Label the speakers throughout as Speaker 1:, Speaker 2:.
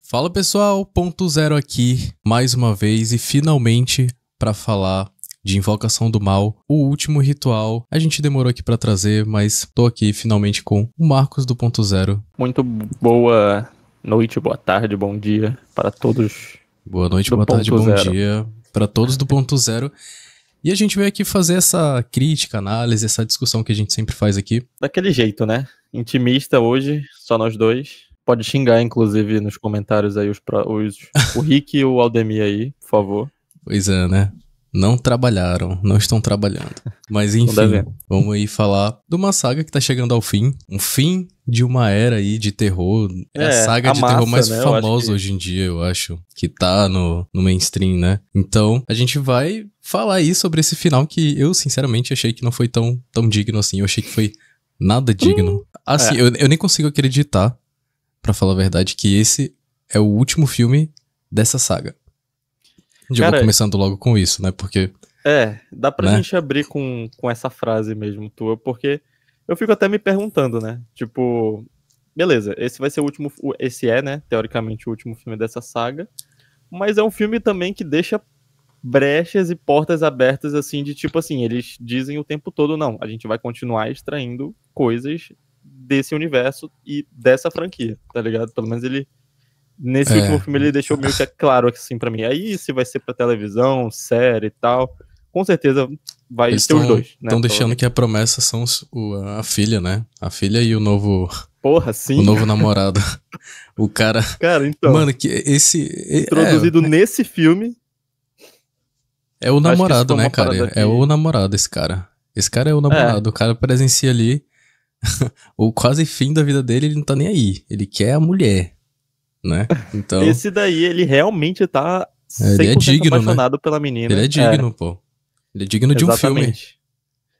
Speaker 1: Fala pessoal, Ponto Zero aqui, mais uma vez e finalmente para falar de Invocação do Mal, o último ritual. A gente demorou aqui para trazer, mas tô aqui finalmente com o Marcos do Ponto Zero.
Speaker 2: Muito boa noite, boa tarde, bom dia para todos.
Speaker 1: Boa noite, boa tarde, bom dia para todos do Ponto Zero. E a gente veio aqui fazer essa crítica, análise, essa discussão que a gente sempre faz aqui.
Speaker 2: Daquele jeito, né? Intimista hoje, só nós dois. Pode xingar, inclusive, nos comentários aí o Rick e o Aldemir aí, por favor.
Speaker 1: Pois é, né? Não trabalharam, não estão trabalhando. Mas enfim, vamos aí falar de uma saga que tá chegando ao fim. Um fim de uma era aí de terror. É a saga de terror mais famosa hoje em dia, eu acho. Que tá no mainstream, né? Então, a gente vai falar aí sobre esse final que eu, sinceramente, achei que não foi tão digno assim. Eu achei que foi nada digno. Assim, eu nem consigo acreditar, pra falar a verdade, que esse é o último filme dessa saga. Já vou começando logo com isso, né? Porque...
Speaker 2: dá pra gente abrir com essa frase mesmo tua, porque eu fico até me perguntando, né? Tipo, beleza, esse vai ser o último... Esse é, né? Teoricamente, o último filme dessa saga. Mas é um filme também que deixa brechas e portas abertas, assim, de tipo assim, eles dizem o tempo todo, não, a gente vai continuar extraindo coisas desse universo e dessa franquia, tá ligado? Pelo menos ele... Nesse último filme ele deixou meio que claro assim pra mim. Aí se vai ser pra televisão, série e tal, com certeza vai
Speaker 1: eles
Speaker 2: ter os dois, né?
Speaker 1: Estão deixando que a promessa são a filha, né? A filha e o novo...
Speaker 2: Porra, sim.
Speaker 1: O novo namorado. O cara...
Speaker 2: Cara, então...
Speaker 1: Mano, que esse...
Speaker 2: Introduzido nesse filme...
Speaker 1: É o namorado, né, cara? É o namorado, esse cara. Esse cara é o namorado. O cara presencia ali o quase fim da vida dele, ele não tá nem aí. Ele quer a mulher. Né? Então,
Speaker 2: esse daí, ele realmente tá 100%
Speaker 1: ele é digno,
Speaker 2: apaixonado,
Speaker 1: né?
Speaker 2: Pela menina.
Speaker 1: Ele é digno, pô. Ele é digno de um filme.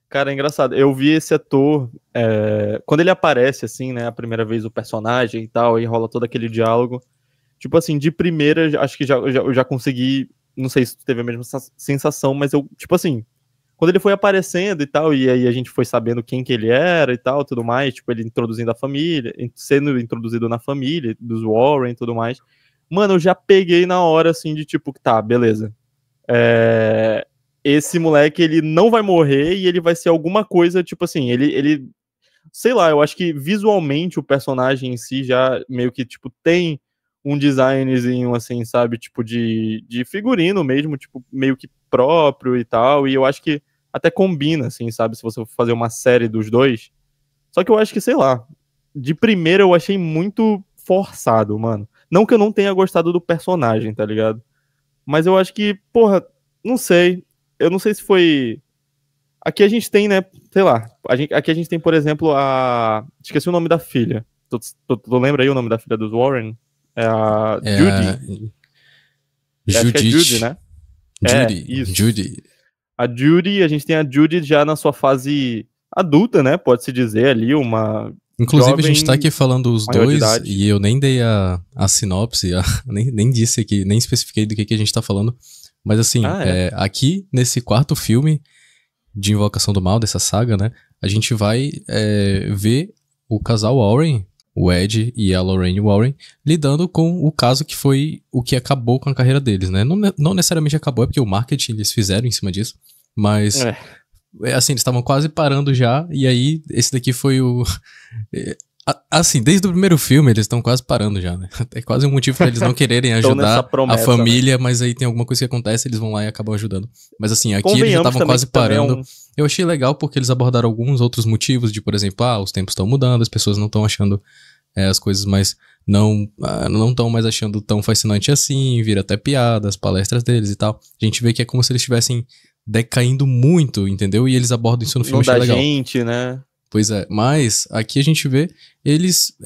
Speaker 2: Cara, é engraçado. Eu vi esse ator, quando ele aparece, assim, né, a primeira vez o personagem e tal, aí rola todo aquele diálogo. Tipo assim, de primeira, acho que eu já consegui, não sei se tu teve a mesma sensação, mas eu, tipo assim, quando ele foi aparecendo e tal, e aí a gente foi sabendo quem que ele era e tal, tudo mais, tipo, ele introduzindo a família, sendo introduzido na família, dos Warren e tudo mais. Mano, eu já peguei na hora, assim, de tipo, tá, beleza. Esse moleque, ele não vai morrer e ele vai ser alguma coisa, tipo assim, ele sei lá, eu acho que visualmente o personagem em si já meio que, tipo, tem um designzinho, assim, sabe, tipo, de figurino mesmo, tipo, meio que próprio e tal, e eu acho que até combina, assim, sabe, se você for fazer uma série dos dois. Só que eu acho que, sei lá, de primeira eu achei muito forçado, mano. Não que eu não tenha gostado do personagem, tá ligado? Mas eu acho que, porra, não sei. Eu não sei se foi... Aqui a gente tem, né, sei lá, aqui a gente tem, por exemplo, esqueci o nome da filha. Tu lembra aí o nome da filha dos Warren? É a Judy. Acho que é Judy, né?
Speaker 1: Judy.
Speaker 2: A Judy, a gente tem a Judy já na sua fase adulta, né? Pode-se dizer ali, uma...
Speaker 1: Inclusive, a gente tá aqui falando os dois, e eu nem dei a sinopse, nem disse aqui, nem especifiquei do que a gente tá falando. Mas assim, aqui nesse quarto filme de Invocação do Mal, dessa saga, né? A gente vai ver o casal Warren, o Ed e a Lorraine Warren, lidando com o caso que foi o que acabou com a carreira deles, né? Não necessariamente acabou, é porque o marketing eles fizeram em cima disso, mas... assim, eles estavam quase parando já, e aí esse daqui foi o... assim, desde o primeiro filme eles estão quase parando já, né? É quase um motivo pra eles não quererem ajudar promessa, a família, né? Mas aí tem alguma coisa que acontece, eles vão lá e acabam ajudando. Mas assim, aqui eles já estavam quase parando. Eu achei legal porque eles abordaram alguns outros motivos de, por exemplo, os tempos estão mudando, as pessoas não estão achando as coisas mais... Não estão mais achando tão fascinante assim, vira até piada, as palestras deles e tal. A gente vê que é como se eles estivessem decaindo muito, entendeu? E eles abordam isso no filme, achei legal.
Speaker 2: Gente, né?
Speaker 1: Pois é, mas aqui a gente vê eles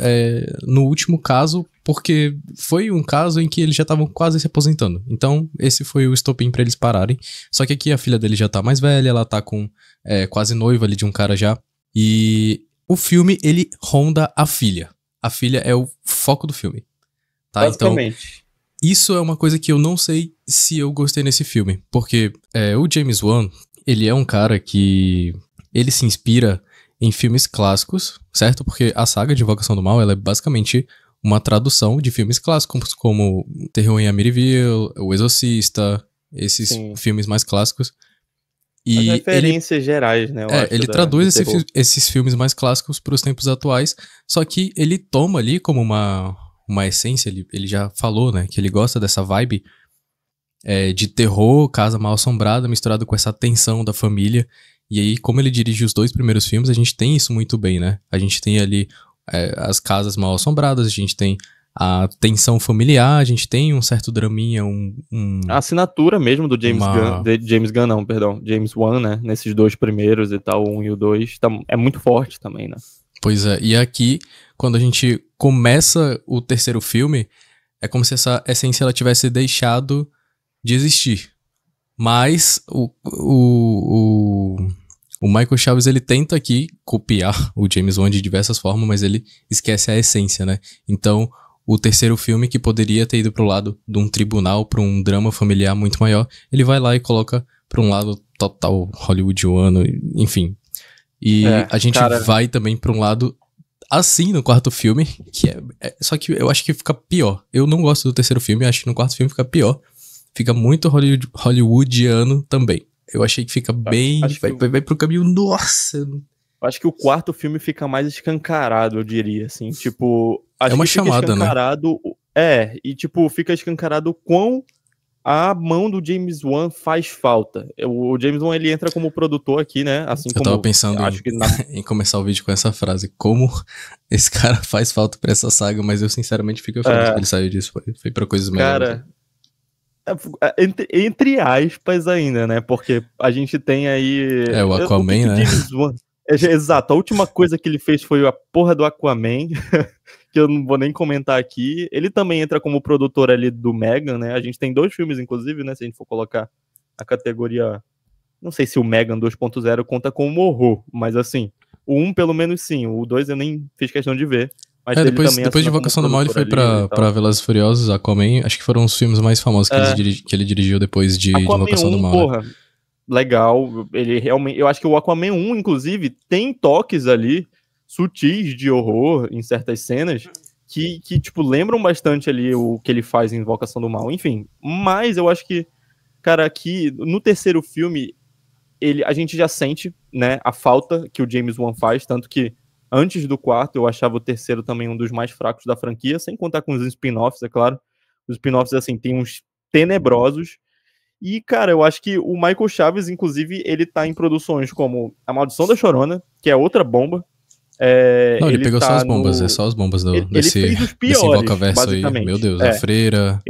Speaker 1: no último caso, porque foi um caso em que eles já estavam quase se aposentando. Então, esse foi o estopim pra eles pararem. Só que aqui a filha dele já tá mais velha, ela tá com quase noiva ali de um cara já. E o filme, ele ronda a filha. A filha é o foco do filme. Tá?
Speaker 2: Basicamente.
Speaker 1: Então, isso é uma coisa que eu não sei se eu gostei nesse filme. Porque o James Wan, ele é um cara que... Ele se inspira em filmes clássicos, certo? Porque a saga de Invocação do Mal, ela é basicamente uma tradução de filmes clássicos, como Terror em Amityville, O Exorcista, esses filmes mais clássicos.
Speaker 2: E as referências gerais, né?
Speaker 1: Ele traduz esses filmes mais clássicos para os tempos atuais, só que ele toma ali como uma essência, ele já falou, né, que ele gosta dessa vibe de terror, casa mal assombrada, misturado com essa tensão da família. E aí, como ele dirige os 2 primeiros filmes, a gente tem isso muito bem, né? A gente tem ali as casas mal assombradas, a gente tem a tensão familiar, a gente tem um certo draminha,
Speaker 2: a assinatura mesmo do James Gunn, James Wan, né? Nesses 2 primeiros e tal, o 1 e o 2, é muito forte também, né?
Speaker 1: Pois é, e aqui, quando a gente começa o terceiro filme, é como se essa essência ela tivesse deixado de existir. Mas o Michael Chaves, ele tenta aqui copiar o James Wan de diversas formas, mas ele esquece a essência, né? Então, o terceiro filme, que poderia ter ido pro lado de um tribunal, pra um drama familiar muito maior, ele vai lá e coloca pra um lado total hollywoodiano, enfim. E a gente vai também pra um lado assim no quarto filme, que só que eu acho que fica pior. Eu não gosto do terceiro filme, acho que no quarto filme fica pior. Fica muito hollywoodiano também. Eu achei que fica bem... Vai pro caminho... Nossa!
Speaker 2: Eu acho que o quarto filme fica mais escancarado, eu diria, assim. Tipo...
Speaker 1: É uma chamada, né?
Speaker 2: E tipo, fica escancarado quão a mão do James Wan faz falta. O James Wan, ele entra como produtor aqui, né? Assim
Speaker 1: eu tava pensando em começar o vídeo com essa frase. Como esse cara faz falta pra essa saga, mas eu sinceramente fico feliz que ele saiu disso. Foi pra coisas melhores.
Speaker 2: Cara... Entre aspas ainda, né? Porque a gente tem aí...
Speaker 1: o Aquaman, né?
Speaker 2: Exato, a última coisa que ele fez foi a porra do Aquaman, que eu não vou nem comentar aqui. Ele também entra como produtor ali do Megan, né? A gente tem 2 filmes, inclusive, né? Se a gente for colocar a categoria... Não sei se o Megan 2.0 conta como horror, mas assim, o 1 pelo menos sim, o 2 eu nem fiz questão de ver. Mas
Speaker 1: depois de Invocação do Mal ele foi pra Velozes e Furiosos, Aquaman, acho que foram os filmes mais famosos que ele dirigiu depois de Invocação do Mal.
Speaker 2: Porra, legal, ele realmente, eu acho que o Aquaman 1, inclusive, tem toques ali, sutis de horror em certas cenas, que tipo, lembram bastante ali o que ele faz em Invocação do Mal, enfim, mas eu acho que, cara, aqui, no terceiro filme, a gente já sente, né, a falta que o James Wan faz, tanto que antes do quarto, eu achava o terceiro também um dos mais fracos da franquia, sem contar com os spin-offs, é claro. Os spin-offs, assim, tem uns tenebrosos. E, cara, eu acho que o Michael Chaves, inclusive, ele tá em produções como A Maldição da Chorona, que é outra bomba.
Speaker 1: Não, ele pegou só as bombas, é só as bombas desse Invocaverso aí. Meu Deus, a Freira...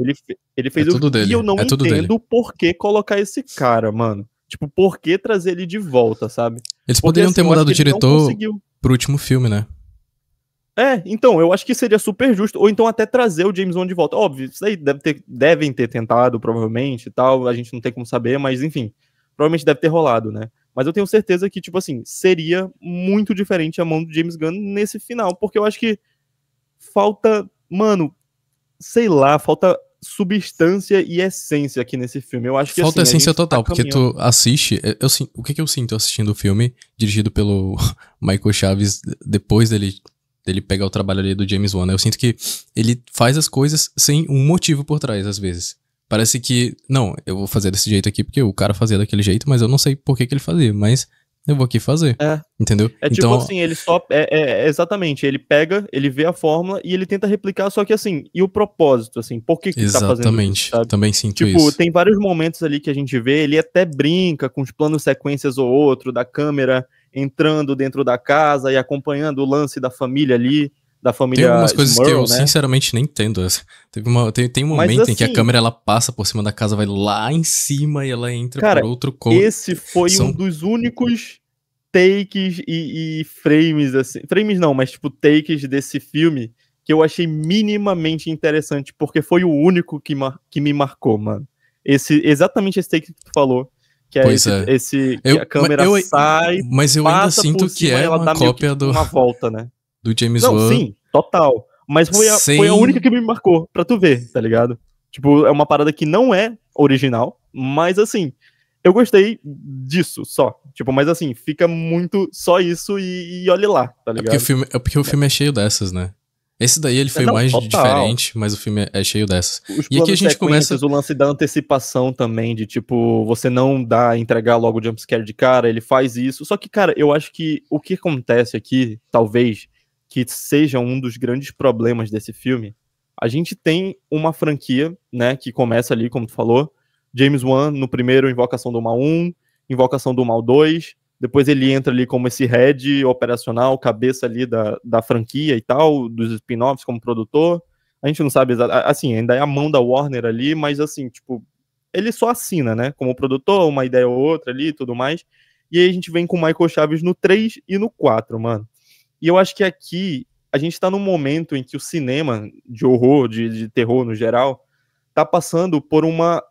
Speaker 2: Ele fez
Speaker 1: tudo dele.
Speaker 2: E eu não entendo por que colocar esse cara, mano. Tipo, por que trazer ele de volta, sabe?
Speaker 1: Eles poderiam ter mudado o diretor pro último filme, né?
Speaker 2: Então, eu acho que seria super justo. Ou então até trazer o James Wan de volta. Óbvio, isso aí devem ter tentado, provavelmente, e tal. A gente não tem como saber, mas enfim. Provavelmente deve ter rolado, né? Mas eu tenho certeza que, tipo assim, seria muito diferente a mão do James Gunn nesse final. Porque eu acho que falta, mano, sei lá, falta substância e essência aqui nesse filme. Eu acho que
Speaker 1: falta
Speaker 2: assim,
Speaker 1: essência total, porque tu assiste... o que eu sinto assistindo o filme, dirigido pelo Michael Chaves, depois dele pegar o trabalho ali do James Wan, né? Eu sinto que ele faz as coisas sem um motivo por trás, às vezes. Parece que, não, eu vou fazer desse jeito aqui porque o cara fazia daquele jeito, mas eu não sei por que ele fazia, mas eu vou aqui fazer. Entendeu?
Speaker 2: Tipo
Speaker 1: então,
Speaker 2: assim, ele só... exatamente, ele pega, ele vê a fórmula e ele tenta replicar, só que assim, e o propósito, assim, por que tá fazendo isso?
Speaker 1: Exatamente, também sinto isso.
Speaker 2: Tipo, tem vários momentos ali que a gente vê, ele até brinca com os planos sequências ou outro, da câmera entrando dentro da casa e acompanhando o lance da família ali, da família
Speaker 1: Tem algumas coisas
Speaker 2: Smurl,
Speaker 1: que eu
Speaker 2: né?
Speaker 1: Sinceramente nem entendo. Tem um momento em que a câmera ela passa por cima da casa, vai lá em cima e ela entra por outro cômodo.
Speaker 2: Esse foi um dos únicos takes e frames, assim, frames não, mas tipo takes desse filme que eu achei minimamente interessante, porque foi o único que me marcou, mano. Exatamente esse take que tu falou. Que é que a câmera sai,
Speaker 1: mas eu ainda sinto que é uma cópia
Speaker 2: uma volta, né?
Speaker 1: Do James Wan.
Speaker 2: Sim, total. Mas foi a única que me marcou, pra tu ver, tá ligado? Tipo, é uma parada que não é original, mas assim, eu gostei disso só. Tipo, mas assim, fica muito só isso e olhe lá, tá ligado?
Speaker 1: É porque o filme é cheio dessas, né? Esse daí ele foi mais diferente, mas o filme é cheio dessas.
Speaker 2: E aqui a gente começa... O lance da antecipação também, de tipo, você não entregar logo o jumpscare de cara, ele faz isso. Só que, cara, eu acho que o que acontece aqui, talvez, que seja um dos grandes problemas desse filme, a gente tem uma franquia, né, que começa ali, como tu falou, James Wan no primeiro Invocação do Mal 1, Invocação do Mal 2, depois ele entra ali como esse head operacional, cabeça ali da franquia e tal, dos spin-offs como produtor. A gente não sabe exatamente, assim, ainda é a mão da Warner ali, mas assim, tipo, ele só assina, né, como produtor, uma ideia ou outra ali e tudo mais. E aí a gente vem com o Michael Chaves no 3 e no 4, mano. E eu acho que aqui a gente tá num momento em que o cinema de horror, de terror no geral, tá passando por uma,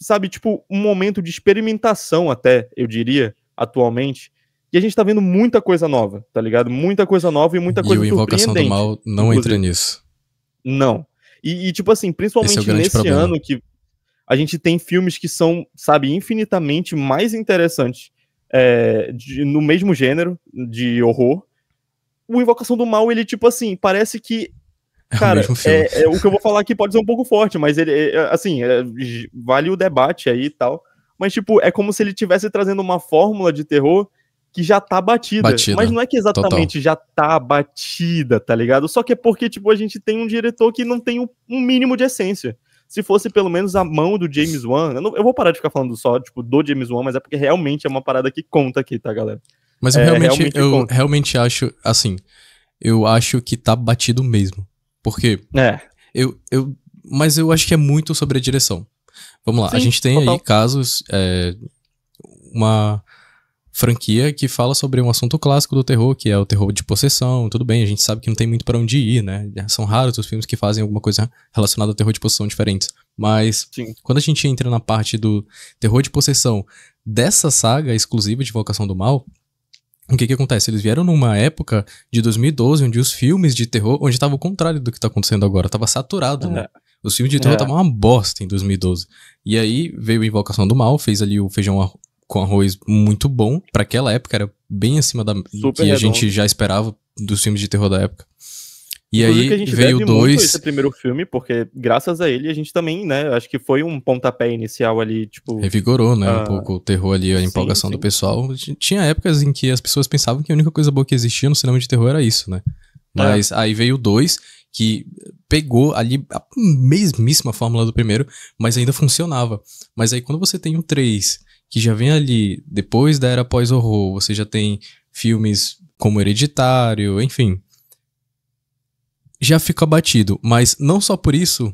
Speaker 2: sabe, tipo, um momento de experimentação até, eu diria, atualmente, e a gente tá vendo muita coisa nova, tá ligado? Muita coisa nova e muita coisa surpreendente.
Speaker 1: E o Invocação do Mal não entra nisso.
Speaker 2: Não. E tipo assim, principalmente nesse problema. Ano que a gente tem filmes que são, sabe, infinitamente mais interessantes no mesmo gênero de horror. O Invocação do Mal, ele tipo assim, parece que cara, o que eu vou falar aqui pode ser um pouco forte, mas ele, assim, vale o debate aí e tal. Mas, tipo, é como se ele estivesse trazendo uma fórmula de terror que já tá batida. Mas não é que exatamente total. Já tá batida, tá ligado? Só que é porque, tipo, a gente tem um diretor que não tem um mínimo de essência. Se fosse pelo menos a mão do James Wan... Eu vou parar de ficar falando só, tipo, do James Wan, mas é porque realmente é uma parada que conta aqui, tá, galera?
Speaker 1: Mas eu realmente acho, assim, eu acho que tá batido mesmo. Porque mas eu acho que é muito sobre a direção. Vamos lá, sim, a gente tem total. Aí casos, uma franquia que fala sobre um assunto clássico do terror, que é o terror de possessão, tudo bem, a gente sabe que não tem muito pra onde ir, né? São raros os filmes que fazem alguma coisa relacionada ao terror de possessão diferentes. Mas sim. Quando a gente entra na parte do terror de possessão dessa saga exclusiva de Invocação do Mal, o que acontece? Eles vieram numa época de 2012, onde os filmes de terror, onde tava o contrário do que tá acontecendo agora, tava saturado, né? Os filmes de terror estavam uma bosta em 2012. E aí veio a Invocação do Mal, fez ali o feijão com arroz muito bom. Pra aquela época era bem acima do que a gente já esperava dos filmes de terror da época. E inclusive, aí a gente veio dois.
Speaker 2: Esse primeiro filme, porque graças a ele a gente também, né, acho que foi um pontapé inicial ali, tipo...
Speaker 1: Revigorou, né, um pouco o terror ali, a empolgação do pessoal. Tinha épocas em que as pessoas pensavam que a única coisa boa que existia no cinema de terror era isso, né? Mas aí veio o 2, que pegou ali a mesmíssima fórmula do primeiro, mas ainda funcionava. Mas aí quando você tem o 3, que já vem ali depois da era pós-horror, você já tem filmes como Hereditário, enfim... já fica batido, mas não só por isso,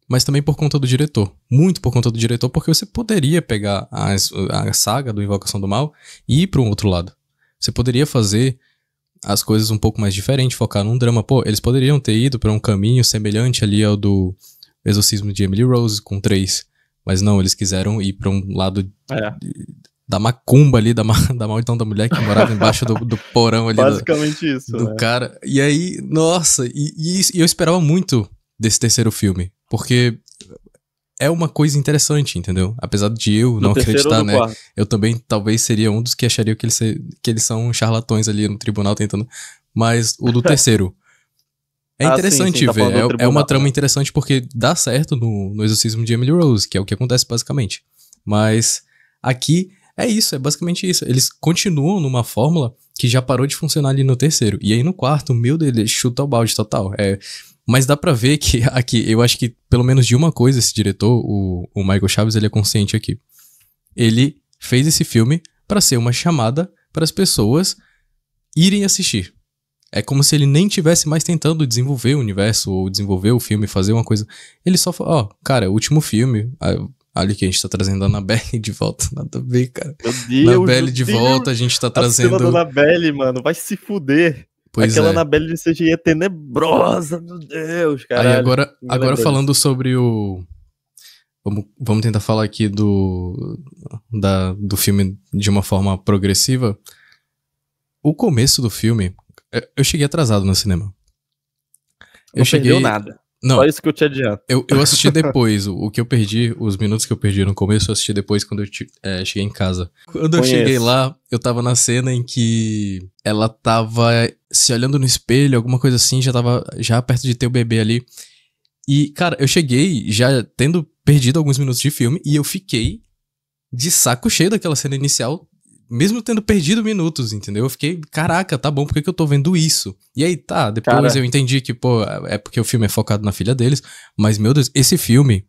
Speaker 1: mas também por conta do diretor. Muito por conta do diretor, porque você poderia pegar a saga do Invocação do Mal e ir para um outro lado. Você poderia fazer as coisas um pouco mais diferentes, focar num drama. Pô, eles poderiam ter ido para um caminho semelhante ali ao do Exorcismo de Emily Rose com 3, mas não, eles quiseram ir para um lado... da macumba ali, da maldição da mulher que morava embaixo do porão ali.
Speaker 2: Basicamente isso,
Speaker 1: do cara. E aí, nossa, e eu esperava muito desse terceiro filme, porque é uma coisa interessante, entendeu? Apesar de eu não acreditar, né? Quarto? Eu também talvez seria um dos que acharia que eles são charlatões ali no tribunal tentando... Mas o do terceiro... É interessante ver, é uma trama interessante porque dá certo no Exorcismo de Emily Rose, que é o que acontece basicamente. Mas aqui... é isso, é basicamente isso. Eles continuam numa fórmula que já parou de funcionar ali no terceiro. E aí no quarto, meu Deus, ele chuta o balde total. Mas dá pra ver que aqui, eu acho que pelo menos de uma coisa esse diretor, o Michael Chaves, ele é consciente aqui. Ele fez esse filme pra ser uma chamada para as pessoas irem assistir. É como se ele nem tivesse mais tentando desenvolver o universo ou desenvolver o filme, fazer uma coisa. Ele só falou, cara, último filme... Ali que a gente tá trazendo a Annabelle de volta. Nada a ver, cara.
Speaker 2: Meu Deus,
Speaker 1: Annabelle de volta, a gente tá trazendo...
Speaker 2: A cena da Annabelle, mano, vai se fuder.
Speaker 1: Pois
Speaker 2: Aquela Annabelle de CGI é tenebrosa, meu Deus, cara.
Speaker 1: Aí agora falando sobre o... Vamos tentar falar aqui do filme de uma forma progressiva. O começo do filme... Eu cheguei atrasado no cinema.
Speaker 2: Não perdeu nada.
Speaker 1: Não,
Speaker 2: só isso que eu te adianto.
Speaker 1: Eu assisti depois, o que eu perdi, os minutos que eu perdi no começo, eu assisti depois quando eu cheguei em casa. Quando eu cheguei lá, eu tava na cena em que ela tava se olhando no espelho, alguma coisa assim, já tava já perto de ter o bebê ali. E, cara, eu cheguei já tendo perdido alguns minutos de filme e eu fiquei de saco cheio daquela cena inicial, mesmo tendo perdido minutos, entendeu? Eu fiquei, caraca, tá bom, por que eu tô vendo isso? E aí, tá, depois eu entendi que, pô, é porque o filme é focado na filha deles, mas, meu Deus, esse filme,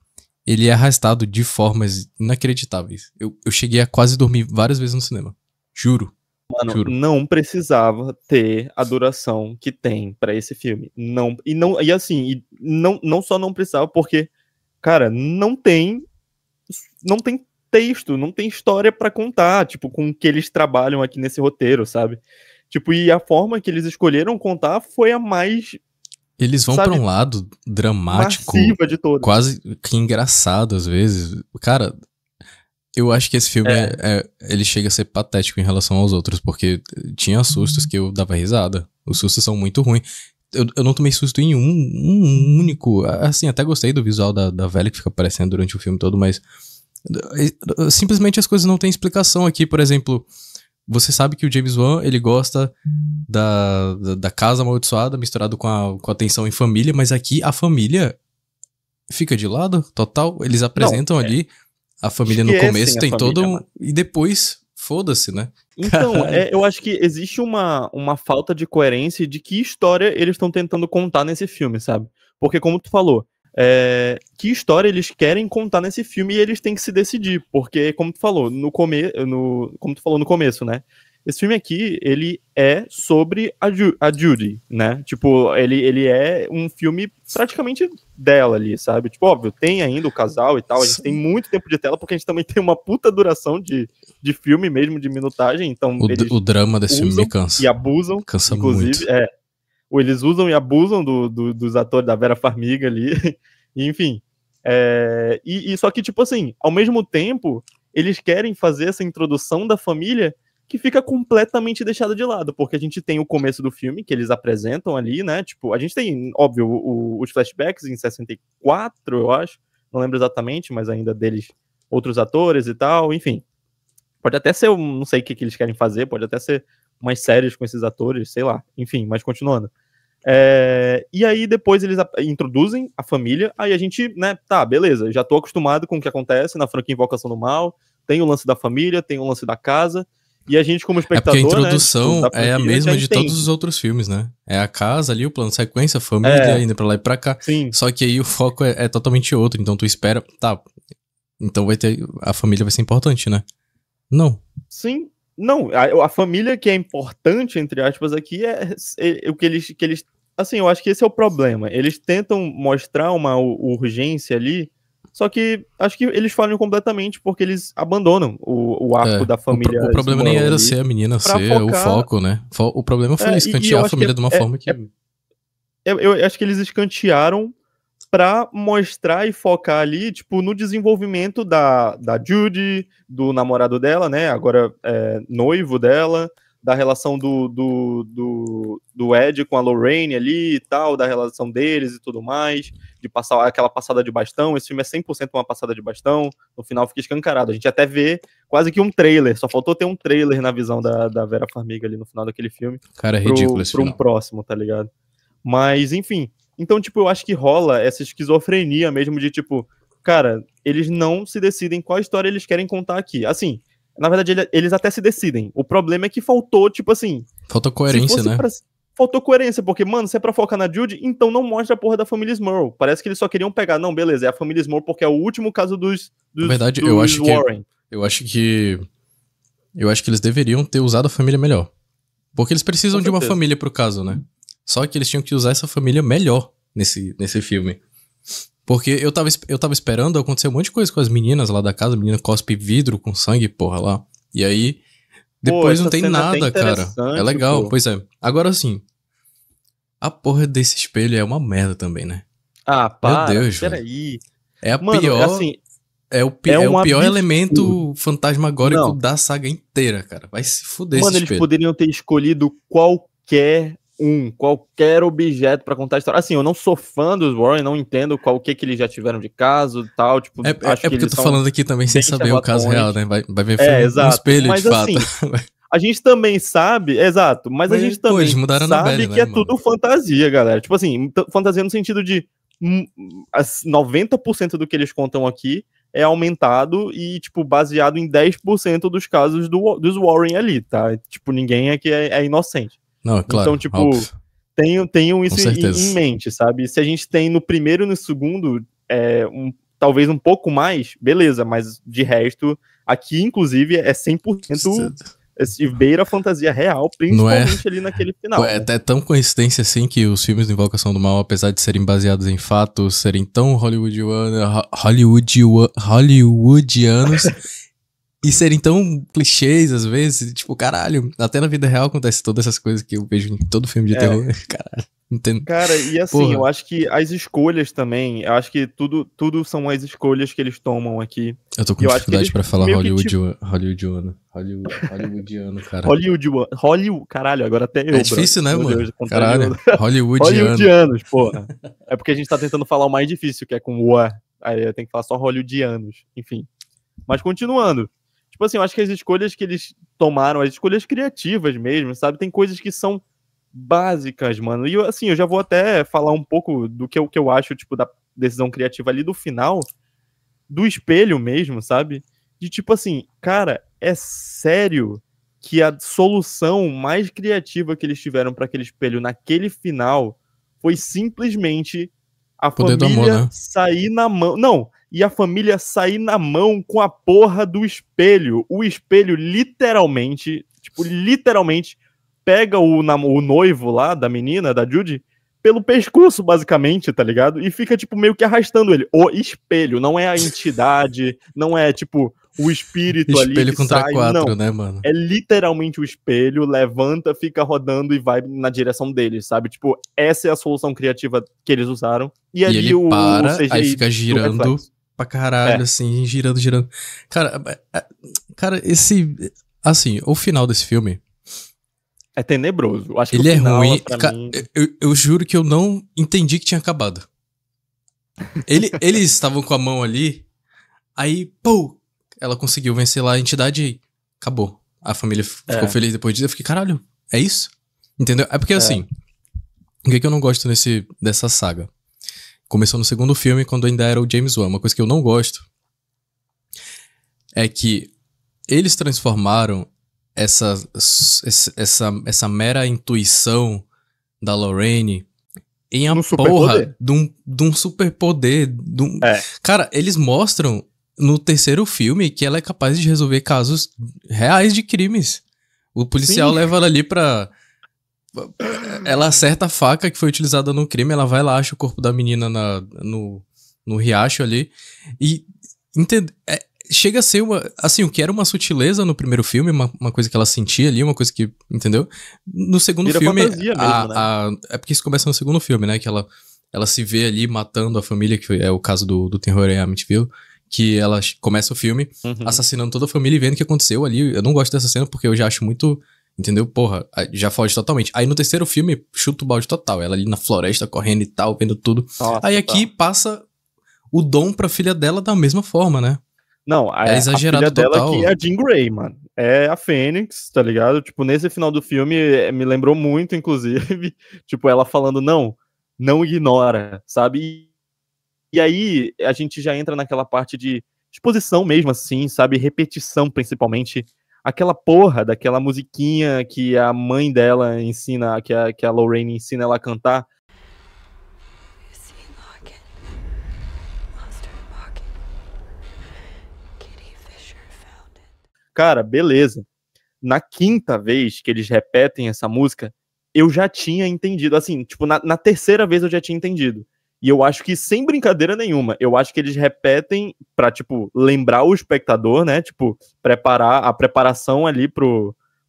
Speaker 1: ele é arrastado de formas inacreditáveis. Eu cheguei a quase dormir várias vezes no cinema. Juro.
Speaker 2: Mano,
Speaker 1: juro.
Speaker 2: Não precisava ter a duração que tem pra esse filme. Não só não precisava, porque, cara, não tem texto, não tem história pra contar, tipo, com o que eles trabalham aqui nesse roteiro, sabe? Tipo, e a forma que eles escolheram contar foi a mais...
Speaker 1: Eles vão pra um lado dramático,
Speaker 2: massiva de todas.
Speaker 1: Quase que engraçado às vezes. Cara, eu acho que esse filme ele chega a ser patético em relação aos outros, porque tinha sustos que eu dava risada. Os sustos são muito ruins. Eu não tomei susto em um único. Assim, até gostei do visual da velha que fica aparecendo durante o filme todo, mas simplesmente as coisas não têm explicação aqui. Por exemplo, você sabe que o James Wan, ele gosta da casa amaldiçoada misturado com a tensão em família, mas aqui a família fica de lado, total. Eles apresentam ali a família no começo, tem todo um... E depois, foda-se, né?
Speaker 2: Então, eu acho que existe uma falta de coerência de que história eles estão tentando contar nesse filme, sabe? Porque como tu falou, que história eles querem contar nesse filme e eles têm que se decidir, porque como tu falou no começo, né? Esse filme aqui, ele é sobre a Judy, né? Tipo, ele é um filme praticamente dela ali, sabe? Tipo, óbvio, tem ainda o casal e tal, a gente tem muito tempo de tela, porque a gente também tem uma puta duração de filme mesmo, de minutagem, então
Speaker 1: o drama desse filme me cansa.
Speaker 2: E abusam,
Speaker 1: cansa
Speaker 2: inclusive,
Speaker 1: muito.
Speaker 2: Eles usam e abusam dos atores da Vera Farmiga ali, enfim. E só que, tipo assim, ao mesmo tempo, eles querem fazer essa introdução da família que fica completamente deixada de lado, porque a gente tem o começo do filme, que eles apresentam ali, né, tipo, a gente tem, óbvio, os flashbacks em 64, eu acho, não lembro exatamente, mas ainda deles, outros atores e tal, enfim. Pode até ser, não sei o que eles querem fazer, pode até ser umas séries com esses atores, sei lá, enfim, mas continuando. E aí depois eles introduzem a família, aí a gente, né, tá, beleza, já tô acostumado com o que acontece na franquia Invocação do Mal, tem o lance da família, tem o lance da casa, e a gente como espectador,
Speaker 1: porque a introdução,
Speaker 2: né,
Speaker 1: é a mesma de todos os outros filmes, né? É a casa ali, o plano de sequência, a família, indo pra lá e pra cá.
Speaker 2: Sim.
Speaker 1: Só que aí o foco é totalmente outro, então tu espera, tá, então a família vai ser importante, né? Não.
Speaker 2: Sim. Não, a família que é importante, entre aspas, aqui é o que eles... Assim, eu acho que esse é o problema. Eles tentam mostrar uma urgência ali, só que acho que eles falham completamente porque eles abandonam o arco da família.
Speaker 1: O problema nem era ser a menina ser o foco, né? O problema foi escantear a família de uma forma que...
Speaker 2: Eu acho que eles escantearam pra mostrar e focar ali, tipo, no desenvolvimento da Judy, do namorado dela, né, agora noivo dela, da relação do Ed com a Lorraine ali e tal, da relação deles e tudo mais, de passar aquela passada de bastão. Esse filme é 100% uma passada de bastão, no final fica escancarado. A gente até vê quase que um trailer, só faltou ter um trailer na visão da Vera Farmiga ali no final daquele filme.
Speaker 1: Cara, é ridículo esse
Speaker 2: final. Pra um próximo, tá ligado? Mas, enfim... Então, tipo, eu acho que rola essa esquizofrenia mesmo de, tipo, cara, eles não se decidem qual história eles querem contar aqui. Assim, na verdade, eles até se decidem. O problema é que faltou, tipo assim...
Speaker 1: Faltou coerência, né?
Speaker 2: Faltou coerência, porque, mano, se é pra focar na Judy, então não mostra a porra da família Smurl. Parece que eles só queriam pegar, não, beleza, é a família Smurl porque é o último caso dos
Speaker 1: na verdade,
Speaker 2: dos Warren.
Speaker 1: Eu acho que eles deveriam ter usado a família melhor. Porque eles precisam de uma família pro caso, né? Só que eles tinham que usar essa família melhor nesse filme. Porque eu tava esperando acontecer um monte de coisa com as meninas lá da casa. A menina cospe vidro com sangue, porra, lá. E aí, depois não tem nada, cara. É legal, pois é. Agora sim, a porra desse espelho é uma merda também, né?
Speaker 2: Ah, para,
Speaker 1: meu Deus,
Speaker 2: peraí.
Speaker 1: É a pior... Assim, é o pior elemento fantasmagórico da saga inteira, cara. Vai se fuder esse espelho.
Speaker 2: Eles poderiam ter escolhido qualquer qualquer objeto pra contar a história. Assim, eu não sou fã dos Warren, não entendo qual que eles já tiveram de caso e tal, tipo,
Speaker 1: acho que porque eu tô falando aqui também sem saber o caso real, né? Vai ver um espelho,
Speaker 2: mas,
Speaker 1: de fato.
Speaker 2: Assim, a gente também sabe, exato, mas a gente também sabe que é tudo fantasia, galera. Tipo assim, fantasia no sentido de 90% do que eles contam aqui é aumentado e, tipo, baseado em 10% dos casos dos Warren ali, tá? Tipo, ninguém aqui é inocente.
Speaker 1: Não, claro,
Speaker 2: então, tipo, tenham isso em mente, sabe? Se a gente tem no primeiro e no segundo, talvez um pouco mais, beleza, mas de resto, aqui, inclusive, é 100% beira a fantasia real, principalmente ali naquele final.
Speaker 1: É até tão coincidência assim que os filmes de Invocação do Mal, apesar de serem baseados em fatos, serem tão hollywoodianos e serem tão clichês às vezes, tipo, caralho, até na vida real acontece todas essas coisas que eu vejo em todo filme de terror, caralho. Entendo.
Speaker 2: Cara, e assim, porra, eu acho que as escolhas também, eu acho que tudo são as escolhas que eles tomam aqui.
Speaker 1: Eu tô com dificuldade pra falar hollywoodiano, cara.
Speaker 2: Hollywood, caralho, agora até eu.
Speaker 1: É difícil, né, mano?
Speaker 2: Deus,
Speaker 1: caralho,
Speaker 2: hollywoodianos, porra. É porque a gente tá tentando falar o mais difícil, que é com o A. Aí eu tenho que falar só hollywoodianos, enfim. Mas continuando. Tipo assim, eu acho que as escolhas que eles tomaram, as escolhas criativas mesmo, sabe? Tem coisas que são básicas, mano. E assim, eu já vou até falar um pouco do que eu acho, tipo, da decisão criativa ali do final, do espelho mesmo, sabe? De tipo assim, cara, é sério que a solução mais criativa que eles tiveram para aquele espelho naquele final foi simplesmente a família sair na mão. Não, e a família sair na mão com a porra do espelho. O espelho literalmente pega o noivo lá, da menina, da Judy, pelo pescoço, basicamente, tá ligado? E fica, tipo, meio que arrastando ele. O espelho, não é a entidade, não é, tipo, o espírito ali
Speaker 1: espelho
Speaker 2: que
Speaker 1: contra
Speaker 2: sai.
Speaker 1: 4,
Speaker 2: não,
Speaker 1: né, mano?
Speaker 2: É literalmente o espelho, levanta, fica rodando e vai na direção deles, sabe? Tipo, essa é a solução criativa que eles usaram. E ali
Speaker 1: ele para,
Speaker 2: o CGI
Speaker 1: aí fica girando pra caralho, assim, girando. Cara, esse... Assim, o final desse filme...
Speaker 2: É tenebroso. Acho que
Speaker 1: ele
Speaker 2: o final,
Speaker 1: é ruim.
Speaker 2: mim...
Speaker 1: eu juro que eu não entendi que tinha acabado. Eles estavam com a mão ali, aí, pô, ela conseguiu vencer lá a entidade e acabou. A família ficou feliz depois disso. Eu fiquei, caralho, é isso? Entendeu? É porque assim, o que eu não gosto dessa saga? Começou no segundo filme, quando ainda era o James Wan. Uma coisa que eu não gosto é que eles transformaram essa mera intuição da Lorraine em a porra de um superpoder. Cara, eles mostram no terceiro filme que ela é capaz de resolver casos reais de crimes. O policial leva ela ali pra... Ela acerta a faca que foi utilizada no crime, ela vai lá, acha o corpo da menina no riacho ali. E chega a ser assim, o que era uma sutileza no primeiro filme, uma coisa que ela sentia ali, uma coisa que, entendeu? No segundo filme,
Speaker 2: fantasia mesmo, né?
Speaker 1: É porque isso começa no segundo filme, né? Que ela se vê ali matando a família, que é o caso do terror em Amityville, que ela começa o filme assassinando toda a família e vendo o que aconteceu ali. Eu não gosto dessa cena porque eu já acho muito, entendeu? Porra, já foge totalmente. Aí no terceiro filme, chuta o balde total. Ela ali na floresta, correndo e tal, vendo tudo. Nossa, aí aqui passa o dom pra filha dela da mesma forma, né?
Speaker 2: Não, é exagerado, a filha total. Dela que é a Jean Grey, mano. É a Fênix, tá ligado? Tipo, nesse final do filme, me lembrou muito, inclusive, tipo, ela falando, não ignora, sabe? E aí, a gente já entra naquela parte de exposição mesmo, assim, sabe? Repetição, principalmente. Aquela porra daquela musiquinha que a mãe dela ensina, que a Lorraine ensina ela a cantar. Cara, beleza. Na quinta vez que eles repetem essa música, eu já tinha entendido. Assim, tipo, na terceira vez eu já tinha entendido. E eu acho que, sem brincadeira nenhuma, eu acho que eles repetem pra, tipo, lembrar o espectador, né? Tipo, preparar a preparação ali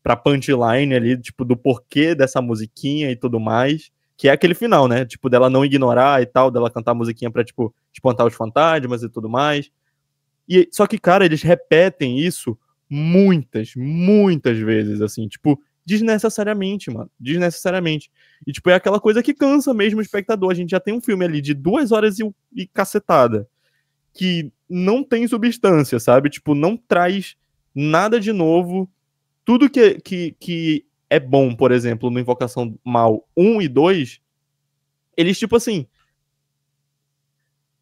Speaker 2: pra punchline ali, tipo, do porquê dessa musiquinha e tudo mais. Que é aquele final, né? Tipo, dela não ignorar e tal, dela cantar a musiquinha pra, tipo, espantar os fantasmas e tudo mais. Só que, cara, eles repetem isso muitas vezes, assim, tipo, desnecessariamente, mano. Desnecessariamente. E, tipo, é aquela coisa que cansa mesmo o espectador. A gente já tem um filme ali de 2 horas e cacetada, que não tem substância, sabe? Tipo, não traz nada de novo. Tudo que é bom, por exemplo, no Invocação do Mal 1 e 2, eles, tipo assim,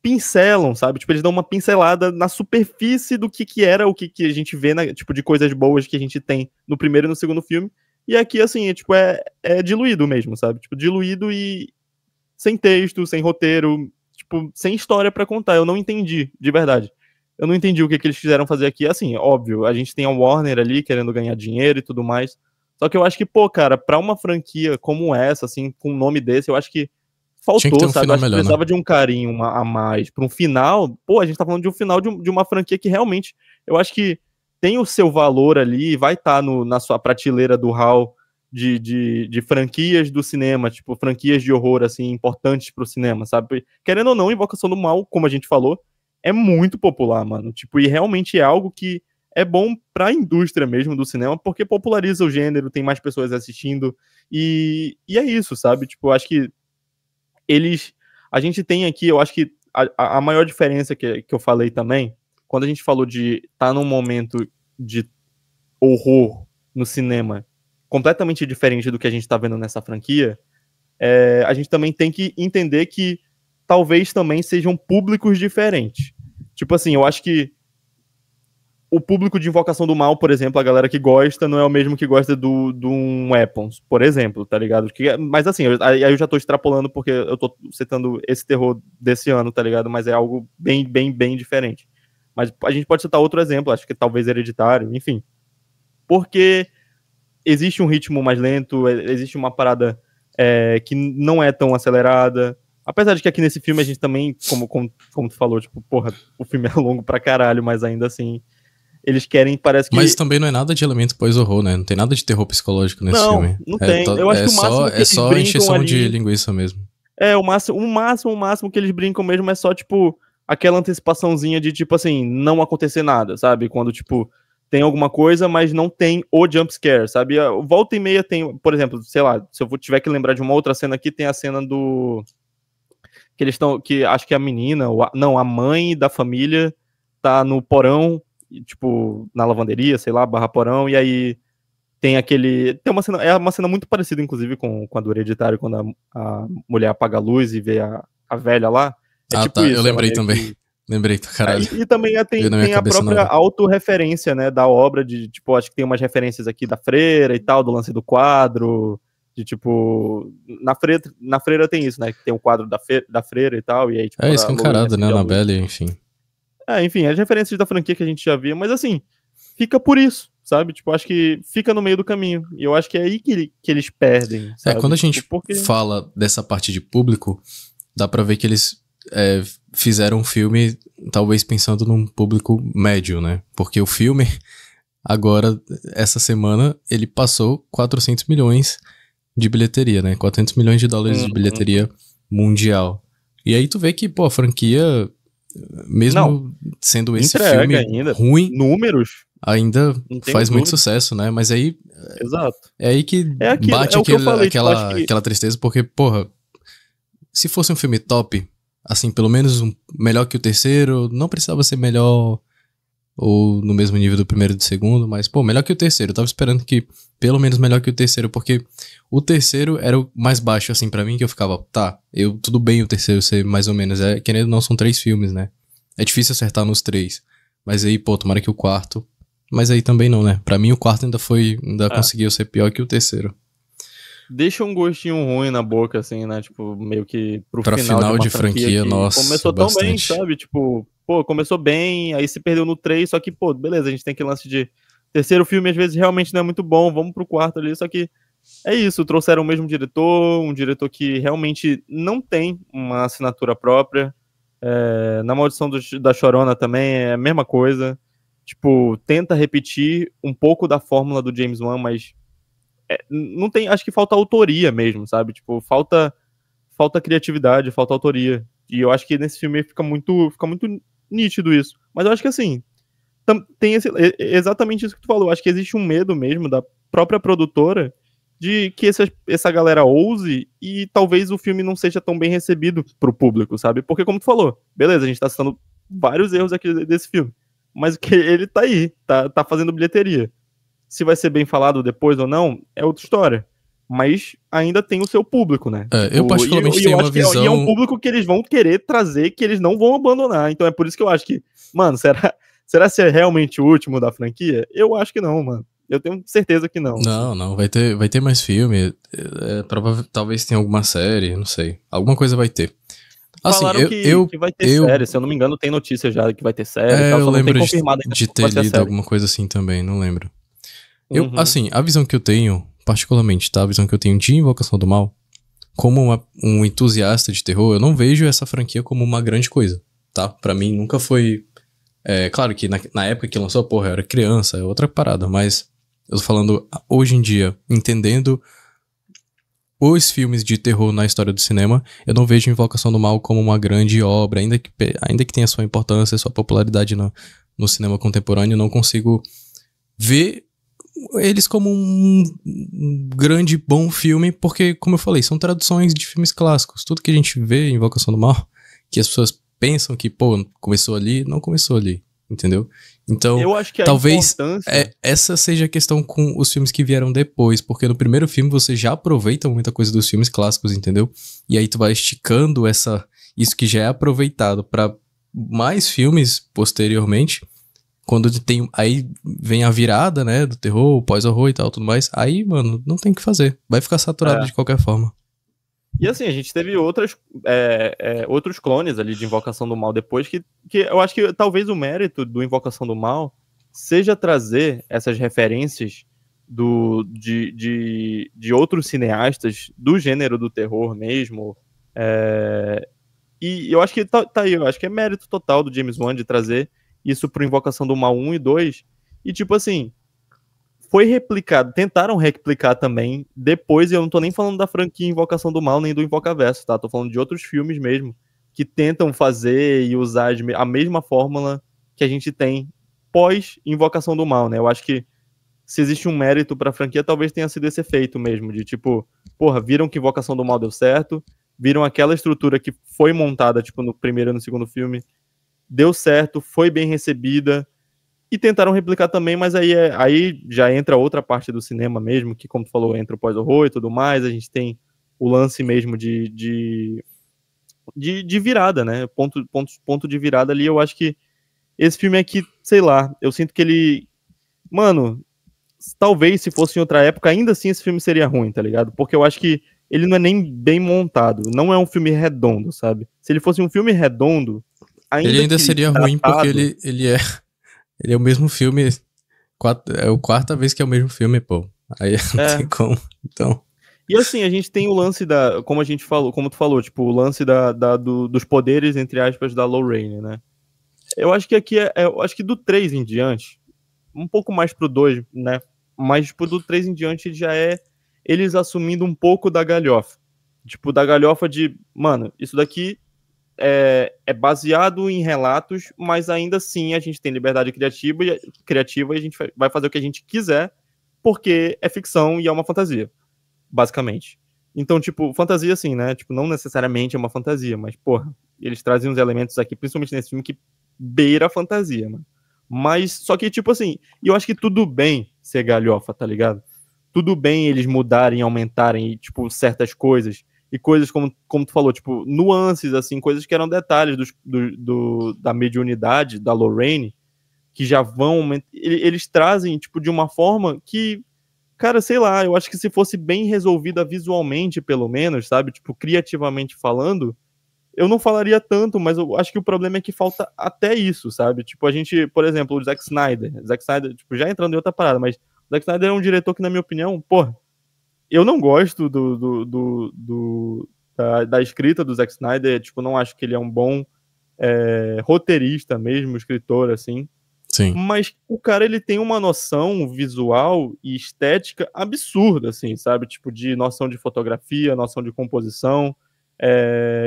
Speaker 2: pincelam, sabe? Tipo, eles dão uma pincelada na superfície do que era o que a gente vê, tipo, de coisas boas que a gente tem no primeiro e no segundo filme. E aqui, assim, tipo, é diluído mesmo, sabe? Tipo, diluído e sem texto, sem roteiro, tipo, sem história pra contar. Eu não entendi, de verdade. Eu não entendi o que eles quiseram fazer aqui. Assim, óbvio, a gente tem a Warner ali querendo ganhar dinheiro e tudo mais. Só que eu acho que, pô, cara, pra uma franquia como essa, assim, com um nome desse, eu acho que faltou, sabe? Eu acho que precisava de um carinho a mais. Pra um final, pô, a gente tá falando de um final de uma franquia que realmente, eu acho que tem o seu valor ali, vai estar na sua prateleira do hall de franquias do cinema, tipo, franquias de horror, assim, importantes pro cinema, sabe? Querendo ou não, Invocação do Mal, como a gente falou, é muito popular, mano. Tipo, e realmente é algo que é bom pra indústria mesmo do cinema, porque populariza o gênero, tem mais pessoas assistindo, e é isso, sabe? Tipo, eu acho que a gente tem aqui, eu acho que a maior diferença que eu falei também, quando a gente falou de estar num momento de horror no cinema completamente diferente do que a gente tá vendo nessa franquia, a gente também tem que entender que talvez também sejam públicos diferentes. Tipo assim, eu acho que o público de Invocação do Mal, por exemplo, a galera que gosta, não é o mesmo que gosta do um Weapons, por exemplo, tá ligado? Mas assim, aí eu já tô extrapolando porque eu tô citando esse terror desse ano, tá ligado? Mas é algo bem, bem, bem diferente. Mas a gente pode citar outro exemplo, acho que talvez Hereditário, enfim. Porque existe um ritmo mais lento, existe uma parada que não é tão acelerada. Apesar de que aqui nesse filme a gente também, como tu falou, tipo, porra, o filme é longo pra caralho, mas ainda assim eles querem, parece que...
Speaker 1: Mas também não é nada de elemento pós-horror, né? Não tem nada de terror psicológico nesse filme.
Speaker 2: Não tem. Eu acho que o máximo que eles
Speaker 1: só
Speaker 2: brincam
Speaker 1: encheção
Speaker 2: ali...
Speaker 1: de linguiça mesmo.
Speaker 2: O máximo que eles brincam mesmo é só, tipo, aquela antecipaçãozinha de, tipo assim, não acontecer nada, sabe? Quando, tipo, tem alguma coisa, mas não tem o jumpscare, sabe? Volta e meia tem, por exemplo, sei lá, se eu tiver que lembrar de uma outra cena aqui, tem a cena do... que eles estão... que acho que a menina, a mãe da família tá no porão, tipo, na lavanderia, sei lá, barra porão, e aí tem uma cena, é uma cena muito parecida, inclusive, com a do Hereditário, quando a mulher apaga a luz e vê a velha lá.
Speaker 1: Tipo tá, isso, eu lembrei também. Lembrei, caralho.
Speaker 2: E também tem a própria autorreferência, né, da obra, de, tipo, acho que tem umas referências aqui da freira e tal, do lance do quadro, de, tipo, na freira tem isso, né, que tem o quadro da freira e tal, e aí, tipo...
Speaker 1: escancarada, né, Annabelle, enfim.
Speaker 2: Enfim, as referências da franquia que a gente já via, mas assim, fica por isso, sabe? Tipo, acho que fica no meio do caminho. E eu acho que é aí que eles perdem, sabe?
Speaker 1: Quando a gente fala dessa parte de público, dá pra ver que eles fizeram um filme, talvez pensando num público médio, né? Porque o filme, agora, essa semana, ele passou 400 milhões de bilheteria, né? 400 milhões de dólares de bilheteria mundial. E aí tu vê que, pô, a franquia... Mesmo sendo esse filme
Speaker 2: ainda,
Speaker 1: ruim,
Speaker 2: números
Speaker 1: ainda faz muito sucesso, né? Mas aí
Speaker 2: exato.
Speaker 1: É aí que bate aquela tristeza, porque, porra, se fosse um filme top, assim, pelo menos melhor que o terceiro, não precisava ser melhor ou no mesmo nível do primeiro e do segundo, mas, pô, melhor que o terceiro. Eu tava esperando que pelo menos melhor que o terceiro, porque o terceiro era o mais baixo, assim, pra mim, que eu ficava, tá, tudo bem o terceiro ser mais ou menos, querendo ou não, são 3 filmes, né? É difícil acertar nos 3. Mas aí, pô, tomara que o quarto... Mas aí também não, né? Pra mim o quarto ainda conseguiu ser pior que o terceiro.
Speaker 2: Deixa um gostinho ruim na boca, assim, né? Tipo, meio que
Speaker 1: pra final de franquia, nossa,
Speaker 2: começou
Speaker 1: bastante.
Speaker 2: Tão bem, sabe? Tipo, pô, começou bem, aí se perdeu no 3, só que, pô, beleza, a gente tem que lance de... Terceiro filme, às vezes, realmente não é muito bom, vamos pro quarto ali, só que é isso, trouxeram o mesmo diretor, um diretor que realmente não tem uma assinatura própria. Na Maldição da Chorona também é a mesma coisa. Tipo, tenta repetir um pouco da fórmula do James Wan, mas não tem, acho que falta autoria mesmo, sabe? Tipo, falta criatividade, falta autoria. E eu acho que nesse filme fica muito nítido isso. Mas eu acho que assim, tem exatamente isso que tu falou. Eu acho que existe um medo mesmo própria produtora de que essa galera ouse e talvez o filme não seja tão bem recebido pro público, sabe? Porque, como tu falou, beleza, a gente tá citando vários erros aqui desse filme, mas que ele tá aí, tá fazendo bilheteria. Se vai ser bem falado depois ou não, é outra história. Mas ainda tem o seu público, né?
Speaker 1: Tipo, eu particularmente tenho uma visão...
Speaker 2: E é um público que eles vão querer trazer, que eles não vão abandonar. Então é por isso que eu acho que, mano, será se é realmente o último da franquia? Eu acho que não, mano. Eu tenho certeza que não.
Speaker 1: Não, vai ter mais filme. Talvez tenha alguma série, não sei. Alguma coisa vai ter. Assim,
Speaker 2: falaram que vai ter série, se eu não me engano, tem notícia já que vai ter série.
Speaker 1: Eu lembro de ter lido alguma coisa assim também, não lembro. Assim, a visão que eu tenho, particularmente, tá? A visão que eu tenho de Invocação do Mal, como um entusiasta de terror, eu não vejo essa franquia como uma grande coisa, tá? Pra mim, nunca foi... claro que na época que lançou, porra, eu era criança, é outra parada, mas eu tô falando hoje em dia, entendendo os filmes de terror na história do cinema, eu não vejo Invocação do Mal como uma grande obra, ainda que tenha sua importância, sua popularidade no cinema contemporâneo, eu não consigo ver eles como um grande, bom filme, porque, como eu falei, são traduções de filmes clássicos. Tudo que a gente vê em Invocação do Mal, que as pessoas pensam que, pô, começou ali, não começou ali, entendeu? Então,
Speaker 2: eu acho que
Speaker 1: talvez essa seja a questão com os filmes que vieram depois, porque no primeiro filme você já aproveita muita coisa dos filmes clássicos, entendeu? E aí tu vai esticando isso que já é aproveitado pra mais filmes posteriormente, quando aí vem a virada, né, do terror, o pós-horror e tal, tudo mais, aí, mano, não tem o que fazer. Vai ficar saturado de qualquer forma.
Speaker 2: E assim, a gente teve outros clones ali de Invocação do Mal depois, que eu acho que talvez o mérito do Invocação do Mal seja trazer essas referências de outros cineastas do gênero do terror mesmo. E eu acho que tá aí, eu acho que é mérito total do James Wan de trazer isso pro Invocação do Mal 1 e 2. E tipo assim, foi replicado, tentaram replicar também depois, e eu não tô nem falando da franquia Invocação do Mal, nem do Invocaverso, tá? Tô falando de outros filmes mesmo, que tentam fazer e usar a mesma fórmula que a gente tem pós Invocação do Mal, né? Eu acho que se existe um mérito pra franquia, talvez tenha sido esse efeito mesmo, de tipo, porra, viram que Invocação do Mal deu certo, viram aquela estrutura que foi montada, tipo, no primeiro e no segundo filme, deu certo, foi bem recebida, e tentaram replicar também, mas aí já entra outra parte do cinema mesmo, que, como tu falou, entra o pós-horror e tudo mais, a gente tem o lance mesmo de virada, né? Ponto de virada ali. Eu acho que esse filme aqui, sei lá, eu sinto que ele... Mano, talvez se fosse em outra época, ainda assim esse filme seria ruim, tá ligado? Porque eu acho que ele não é nem bem montado, não é um filme redondo, sabe? Se ele fosse um filme redondo...
Speaker 1: Ele ainda seria ruim porque ele é o mesmo filme, é a quarta vez que é o mesmo filme, pô. Aí não tem como, então...
Speaker 2: E assim, a gente tem o lance como tu falou, tipo, o lance dos poderes, entre aspas, da Lorraine, né? Eu acho que aqui eu acho que do 3 em diante, um pouco mais pro 2, né? Mas, tipo, do 3 em diante já é eles assumindo um pouco da galhofa. Tipo, da galhofa de, mano, isso daqui é baseado em relatos, mas ainda assim a gente tem liberdade criativa e a gente vai fazer o que a gente quiser, porque é ficção e é uma fantasia, basicamente. Então, tipo, fantasia assim, né? Tipo, não necessariamente é uma fantasia, mas, porra, eles trazem uns elementos aqui, principalmente nesse filme, que beira a fantasia, mano. Mas, só que, tipo assim, eu acho que tudo bem ser galhofa, tá ligado? Tudo bem eles mudarem, aumentarem, tipo, certas coisas. E coisas, como tu falou, tipo, nuances, assim, coisas que eram detalhes da mediunidade da Lorraine, que já vão... Eles trazem, tipo, de uma forma que, cara, sei lá, eu acho que se fosse bem resolvida visualmente, pelo menos, sabe? Tipo, criativamente falando, eu não falaria tanto, mas eu acho que o problema é que falta até isso, sabe? Tipo, a gente, por exemplo, o Zack Snyder, tipo, já entrando em outra parada, mas o Zack Snyder é um diretor que, na minha opinião, porra, eu não gosto da escrita do Zack Snyder, tipo, não acho que ele é um bom roteirista mesmo, escritor, assim.
Speaker 1: Sim.
Speaker 2: Mas o cara, ele tem uma noção visual e estética absurda, assim, sabe? Tipo, de noção de fotografia, noção de composição,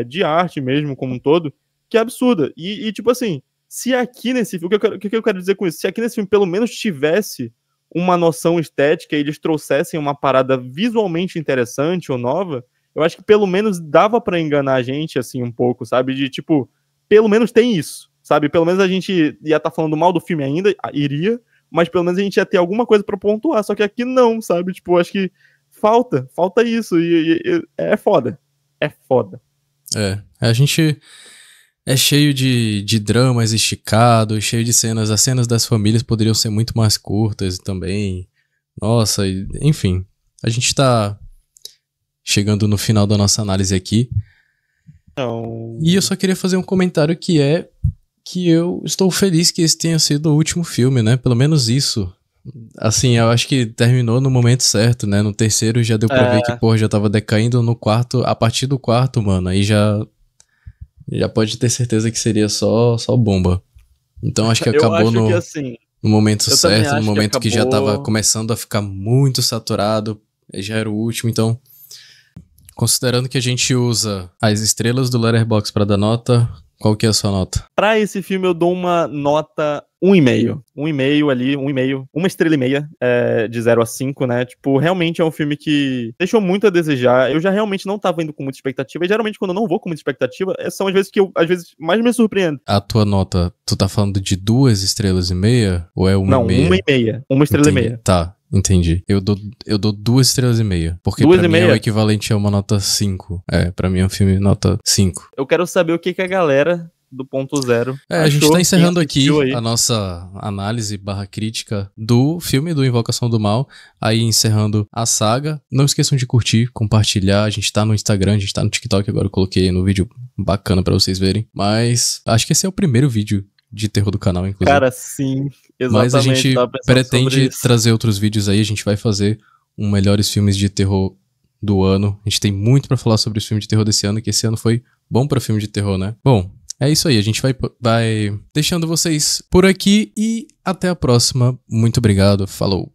Speaker 2: de arte mesmo, como um todo, que é absurda. E tipo assim, se aqui nesse filme, o que eu quero dizer com isso? Se aqui nesse filme pelo menos tivesse uma noção estética e eles trouxessem uma parada visualmente interessante ou nova, eu acho que pelo menos dava pra enganar a gente, assim, um pouco, sabe? De, tipo, pelo menos tem isso, sabe? Pelo menos a gente ia estar falando mal do filme ainda, iria, mas pelo menos a gente ia ter alguma coisa pra pontuar, só que aqui não, sabe? Tipo, acho que falta isso, e é foda. É foda.
Speaker 1: A gente é cheio de dramas esticados, cheio de cenas. As cenas das famílias poderiam ser muito mais curtas também. Nossa, enfim. A gente tá chegando no final da nossa análise aqui.
Speaker 2: Não.
Speaker 1: E eu só queria fazer um comentário que eu estou feliz que esse tenha sido o último filme, né? Pelo menos isso. Assim, eu acho que terminou no momento certo, né? No terceiro já deu pra ver que, porra, já tava decaindo. No quarto, a partir do quarto, mano, aí já pode ter certeza que seria só bomba. Então acho que acabou no momento certo, no momento que já tava começando a ficar muito saturado, já era o último. Então, considerando que a gente usa as estrelas do Letterboxd pra dar nota, qual que é a sua nota?
Speaker 2: Pra esse filme eu dou uma nota 1,5. 1,5 ali, 1,5. Uma estrela e meia, de 0 a 5, né? Tipo, realmente é um filme que deixou muito a desejar. Eu já realmente não tava indo com muita expectativa. E geralmente quando eu não vou com muita expectativa, são as vezes que eu, mais me surpreendo.
Speaker 1: A tua nota, tu tá falando de 2 estrelas e meia? Ou é 1,5?
Speaker 2: Não, 1,5. Uma estrela e meia.
Speaker 1: Tá. Entendi. Eu dou 2 estrelas e meia. Porque pra mim é o equivalente a uma nota 5. Pra mim é um filme nota 5.
Speaker 2: Eu quero saber o que a galera do ponto zero
Speaker 1: a gente tá encerrando aqui a nossa análise / crítica do filme do Invocação do Mal. Aí encerrando a saga. Não esqueçam de curtir, compartilhar. A gente tá no Instagram, a gente tá no TikTok. Agora eu coloquei no vídeo bacana pra vocês verem. Mas acho que esse é o primeiro vídeo de terror do canal, inclusive.
Speaker 2: Cara, sim. Exatamente.
Speaker 1: Mas a gente pretende trazer outros vídeos aí, a gente vai fazer melhores filmes de terror do ano. A gente tem muito pra falar sobre os filmes de terror desse ano, que esse ano foi bom pra filme de terror, né? Bom, é isso aí, a gente vai deixando vocês por aqui e até a próxima. Muito obrigado, falou!